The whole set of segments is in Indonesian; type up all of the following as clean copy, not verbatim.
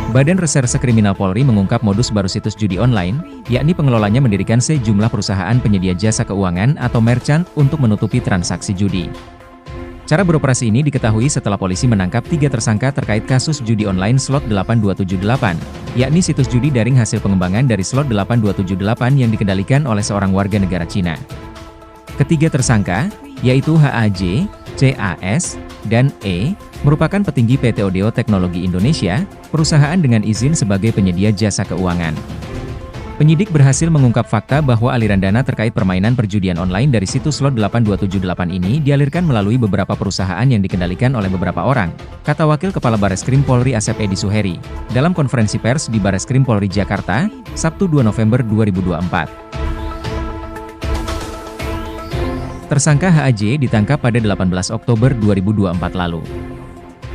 Badan Reserse Kriminal Polri mengungkap modus baru situs judi online, yakni pengelolanya mendirikan sejumlah perusahaan penyedia jasa keuangan atau merchant untuk menutupi transaksi judi. Cara beroperasi ini diketahui setelah polisi menangkap 3 tersangka terkait kasus judi online slot 8278, yakni situs judi daring hasil pengembangan dari slot 8278 yang dikendalikan oleh seorang warga negara Cina. Ketiga tersangka, yaitu HAJ, CAS, dan E, merupakan petinggi PT Odeo Teknologi Indonesia, perusahaan dengan izin sebagai penyedia jasa keuangan. Penyidik berhasil mengungkap fakta bahwa aliran dana terkait permainan perjudian online dari situs slot 8278 ini dialirkan melalui beberapa perusahaan yang dikendalikan oleh beberapa orang, kata Wakil Kepala Bareskrim Polri Asep Edi Suheri, dalam konferensi pers di Bareskrim Polri Jakarta, Sabtu 2 November 2024. Tersangka HAJ ditangkap pada 18 Oktober 2024 lalu.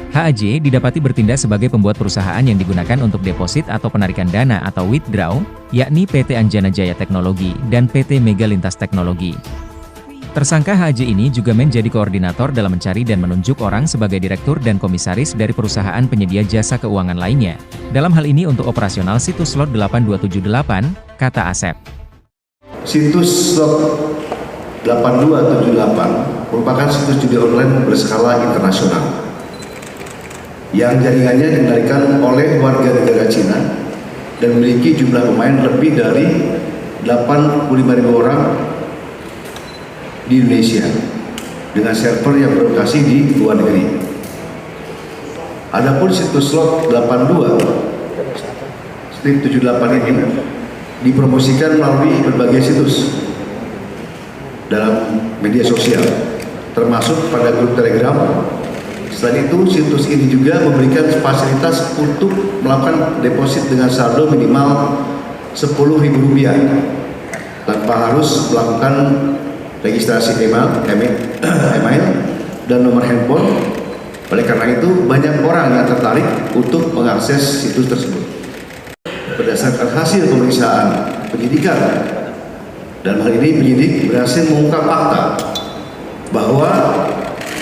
HAJ didapati bertindak sebagai pembuat perusahaan yang digunakan untuk deposit atau penarikan dana atau withdraw, yakni PT Anjana Jaya Teknologi dan PT Mega Lintas Teknologi. Tersangka HAJ ini juga menjadi koordinator dalam mencari dan menunjuk orang sebagai direktur dan komisaris dari perusahaan penyedia jasa keuangan lainnya. Dalam hal ini untuk operasional situs slot 8278, kata Asep. Situs slot 8278 merupakan situs judi online berskala internasional yang jaringannya dikendalikan oleh warga negara Cina dan memiliki jumlah pemain lebih dari 85.000 orang di Indonesia dengan server yang berlokasi di luar negeri. Adapun situs slot 82/78 ini dipromosikan melalui berbagai situs dalam media sosial, termasuk pada grup Telegram. Selain itu, situs ini juga memberikan fasilitas untuk melakukan deposit dengan saldo minimal Rp10.000 tanpa harus melakukan registrasi email dan nomor handphone. Oleh karena itu, banyak orang yang tertarik untuk mengakses situs tersebut. Berdasarkan hasil pemeriksaan penyidikan, dalam hal ini penyidik berhasil mengungkap fakta bahwa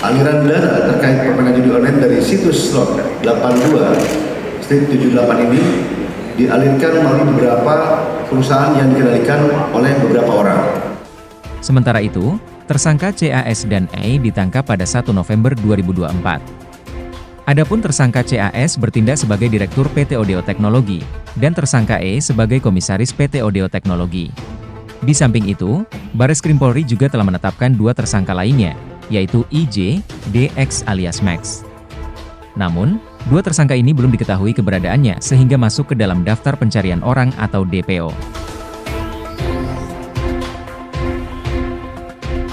aliran dana terkait permainan judi online dari situs slot 82/78 ini dialirkan melalui beberapa perusahaan yang dikendalikan oleh beberapa orang. Sementara itu, tersangka CAS dan E ditangkap pada 1 November 2024. Adapun tersangka CAS bertindak sebagai Direktur PT Odeo Teknologi, dan tersangka E sebagai Komisaris PT Odeo Teknologi. Di samping itu, Bareskrim Polri juga telah menetapkan 2 tersangka lainnya, yaitu IJ, DX alias Max. Namun, 2 tersangka ini belum diketahui keberadaannya sehingga masuk ke dalam daftar pencarian orang atau DPO.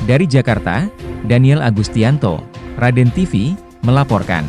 Dari Jakarta, Daniel Agustianto, Raden TV, melaporkan.